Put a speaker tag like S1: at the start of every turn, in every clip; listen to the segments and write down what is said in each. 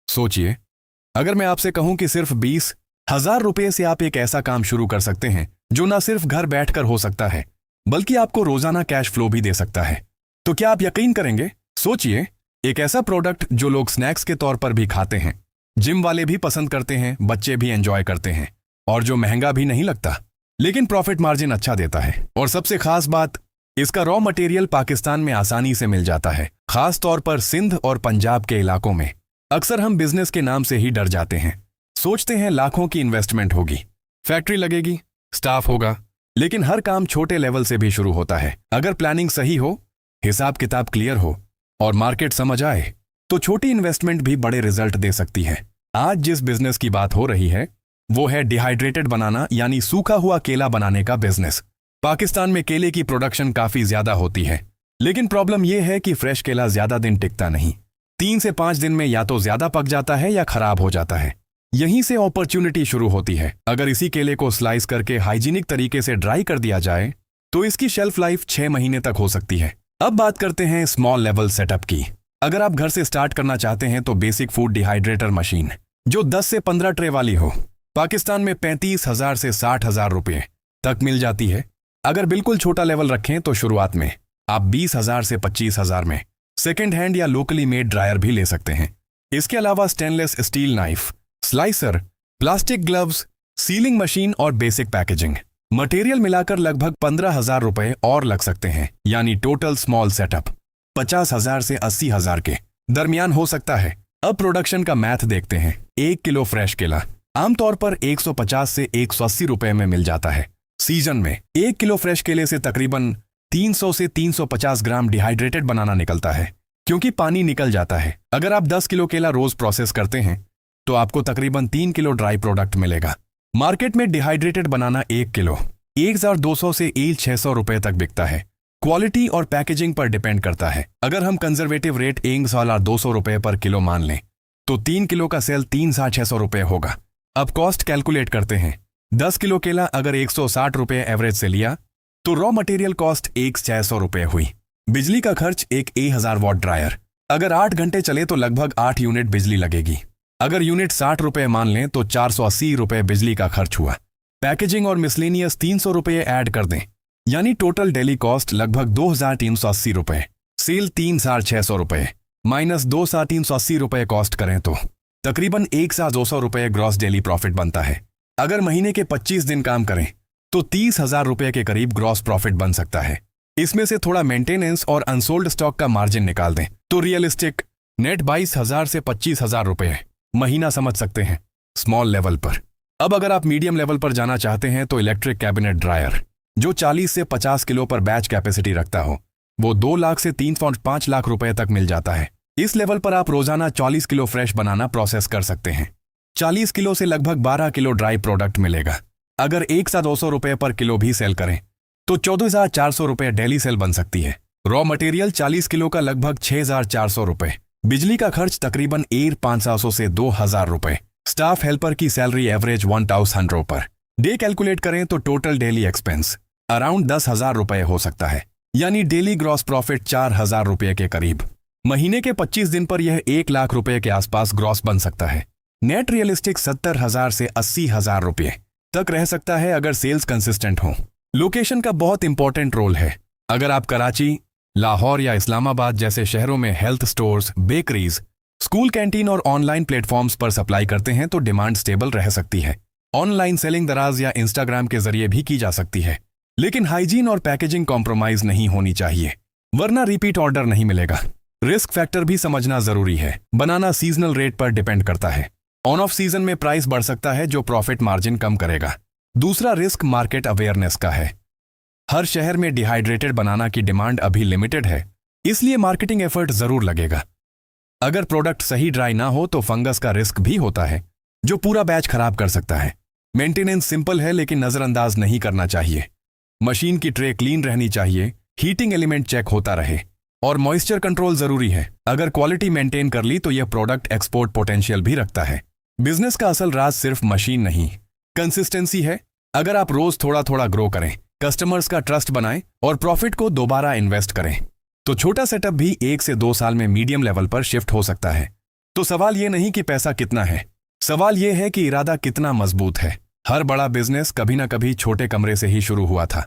S1: सोचिए, अगर मैं आपसे कहूं कि सिर्फ 20,000 रुपये से आप एक ऐसा काम शुरू कर सकते हैं जो न सिर्फ घर बैठकर हो सकता है बल्कि आपको रोजाना कैश फ्लो भी दे सकता है, तो क्या आप यकीन करेंगे? सोचिए, एक ऐसा प्रोडक्ट जो लोग स्नैक्स के तौर पर भी खाते हैं, जिम वाले भी पसंद करते हैं, बच्चे भी एंजॉय करते हैं, और जो महंगा भी नहीं लगता लेकिन प्रॉफिट मार्जिन अच्छा देता है। और सबसे खास बात, इसका रॉ मटेरियल पाकिस्तान में आसानी से मिल जाता है, खास तौर पर सिंध और पंजाब के इलाकों में। अक्सर हम बिजनेस के नाम से ही डर जाते हैं, सोचते हैं लाखों की इन्वेस्टमेंट होगी, फैक्ट्री लगेगी, स्टाफ होगा, लेकिन हर काम छोटे लेवल से भी शुरू होता है। अगर प्लानिंग सही हो, हिसाब किताब क्लियर हो और मार्केट समझ आए तो छोटी इन्वेस्टमेंट भी बड़े रिजल्ट दे सकती है। आज जिस बिजनेस की बात हो रही है वो है डिहाइड्रेटेड बनाना यानी सूखा हुआ केला बनाने का बिजनेस। पाकिस्तान में केले की प्रोडक्शन काफी ज्यादा होती है, लेकिन प्रॉब्लम यह है कि फ्रेश केला ज्यादा दिन टिकता नहीं। 3 से 5 दिन में या तो ज्यादा पक जाता है या खराब हो जाता है। यहीं से अपॉर्चुनिटी शुरू होती है। अगर इसी केले को स्लाइस करके हाइजीनिक तरीके से ड्राई कर दिया जाए तो इसकी शेल्फ लाइफ 6 महीने तक हो सकती है। अब बात करते हैं स्मॉल लेवल सेटअप की। अगर आप घर से स्टार्ट करना चाहते हैं तो बेसिक फूड डिहाइड्रेटर मशीन जो 10 से 15 ट्रे वाली हो, पाकिस्तान में 35,000 से 60,000 रुपये तक मिल जाती है। अगर बिल्कुल छोटा लेवल रखें तो शुरुआत में आप 20,000 से 25,000 में सेकेंड हैंड या लोकली मेड ड्रायर भी ले सकते हैं। इसके अलावा stainless steel knife, slicer, plastic gloves, sealing machine और बेसिक पैकेजिंग मटेरियल मिलाकर लगभग 15,000 रुपये और लग सकते हैं, यानी टोटल स्मॉल सेटअप 50,000 से 80,000 के दरमियान हो सकता है। अब प्रोडक्शन का मैथ देखते हैं। 1 किलो फ्रेश केला आमतौर पर 150 से 180 रुपये में मिल जाता है। सीजन में 1 किलो फ्रेश केले से तकरीबन 300 से 350 ग्राम डिहाइड्रेटेड बनाना निकलता है, क्योंकि पानी निकल जाता है। अगर आप 10 किलो केला रोज प्रोसेस करते हैं तो आपको तकरीबन 3 किलो ड्राई प्रोडक्ट मिलेगा। मार्केट में डिहाइड्रेटेड बनाना 1 किलो 1,200 से 1,600 रुपये तक बिकता है। क्वालिटी और पैकेजिंग पर डिपेंड करता है। अगर हम कंजर्वेटिव रेट 1,200 रुपये पर किलो मान लें तो 3 किलो का सेल 3,600 रुपये होगा। अब कॉस्ट कैलकुलेट करते हैं। 10 किलो केला अगर 160 रुपये एवरेज से लिया तो रॉ मटेरियल कॉस्ट 1,600 रुपये हुई। बिजली का खर्च एक 1000 वॉट ड्रायर अगर 8 घंटे चले तो लगभग 8 यूनिट बिजली लगेगी। अगर यूनिट 60 रुपये मान लें तो 480 रुपये बिजली का खर्च हुआ। पैकेजिंग और मिसलेनियस 300 रुपये ऐड कर दें, यानी टोटल डेली कॉस्ट लगभग 2,380 रुपये। सेल 3,600 रुपये माइनस 2,380 रुपये कॉस्ट करें तो तकरीबन 1,200 रुपये ग्रॉस डेली प्रॉफिट बनता है। अगर महीने के 25 दिन काम करें तो 30,000 रुपये के करीब ग्रॉस प्रॉफिट बन सकता है। इसमें से थोड़ा मेंटेनेंस और अनसोल्ड स्टॉक का मार्जिन निकाल दें तो रियलिस्टिक नेट 22,000 से 25,000 रुपये महीना समझ सकते हैं स्मॉल लेवल पर। अब अगर आप मीडियम लेवल पर जाना चाहते हैं तो इलेक्ट्रिक कैबिनेट ड्रायर जो 40 से 50 किलो पर बैच कैपेसिटी रखता हो वो 2 लाख से 3.5 लाख रुपए तक मिल जाता है। इस लेवल पर आप रोजाना 40 किलो फ्रेश बनाना प्रोसेस कर सकते हैं। 40 किलो से लगभग 12 किलो ड्राई प्रोडक्ट मिलेगा। अगर 1,200 रुपये पर किलो भी सेल करें तो 14,400 रुपये डेली सेल बन सकती है। रॉ मटेरियल 40 किलो का लगभग 6,400 रुपये। बिजली का खर्च तकरीबन 1,500 से 2,000 रुपये। स्टाफ हेल्पर की salary average 1,000 per day calculate करें तो टोटल डेली एक्सपेंस अराउंड 10,000 रुपये हो सकता है, यानी डेली ग्रॉस प्रॉफिट 4,000 रुपये के करीब। महीने के 25 दिन पर यह 1 लाख रुपये के आसपास ग्रॉस बन सकता है। नेट रियलिस्टिक 70,000 से 80,000 रुपये तक रह सकता है अगर सेल्स कंसिस्टेंट हो। लोकेशन का बहुत इंपॉर्टेंट रोल है। अगर आप कराची, लाहौर या इस्लामाबाद जैसे शहरों में health stores, bakeries, school canteen और ऑनलाइन प्लेटफॉर्म्स पर सप्लाई करते हैं तो डिमांड स्टेबल रह सकती है। ऑनलाइन सेलिंग दराज या इंस्टाग्राम के जरिए भी की जा सकती है, लेकिन हाइजीन और पैकेजिंग कॉम्प्रोमाइज नहीं होनी चाहिए, वरना रिपीट ऑर्डर नहीं मिलेगा। रिस्क फैक्टर भी समझना जरूरी है। बनाना सीजनल रेट पर डिपेंड करता है। ऑन ऑफ सीजन में प्राइस बढ़ सकता है जो प्रॉफिट मार्जिन कम करेगा। दूसरा रिस्क मार्केट अवेयरनेस का है। हर शहर में डिहाइड्रेटेड बनाना की डिमांड अभी लिमिटेड है, इसलिए मार्केटिंग एफर्ट जरूर लगेगा। अगर प्रोडक्ट सही ड्राई ना हो तो फंगस का रिस्क भी होता है जो पूरा बैच खराब कर सकता है। मेंटेनेंस सिंपल है लेकिन नजरअंदाज नहीं करना चाहिए। मशीन की ट्रे क्लीन रहनी चाहिए, हीटिंग एलिमेंट चेक होता रहे और मॉइस्चर कंट्रोल जरूरी है। अगर क्वालिटी मेंटेन कर ली तो यह प्रोडक्ट एक्सपोर्ट पोटेंशियल भी रखता है। बिजनेस का असल राज सिर्फ मशीन नहीं, कंसिस्टेंसी है। अगर आप रोज थोड़ा थोड़ा ग्रो करें, कस्टमर्स का ट्रस्ट बनाएं और प्रॉफिट को दोबारा इन्वेस्ट करें तो छोटा सेटअप भी 1 से 2 साल में मीडियम लेवल पर शिफ्ट हो सकता है। तो सवाल ये नहीं कि पैसा कितना है, सवाल ये है कि इरादा कितना मजबूत है। हर बड़ा बिजनेस कभी ना कभी छोटे कमरे से ही शुरू हुआ था।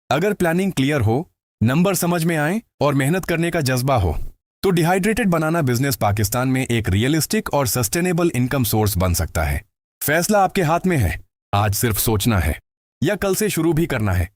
S1: अगर प्लानिंग क्लियर हो, नंबर समझ में आए और मेहनत करने का जज्बा हो, तो डिहाइड्रेटेड बनाना बिजनेस पाकिस्तान में एक रियलिस्टिक और सस्टेनेबल इनकम सोर्स बन सकता है। फैसला आपके हाथ में है। आज सिर्फ सोचना है या कल से शुरू भी करना है।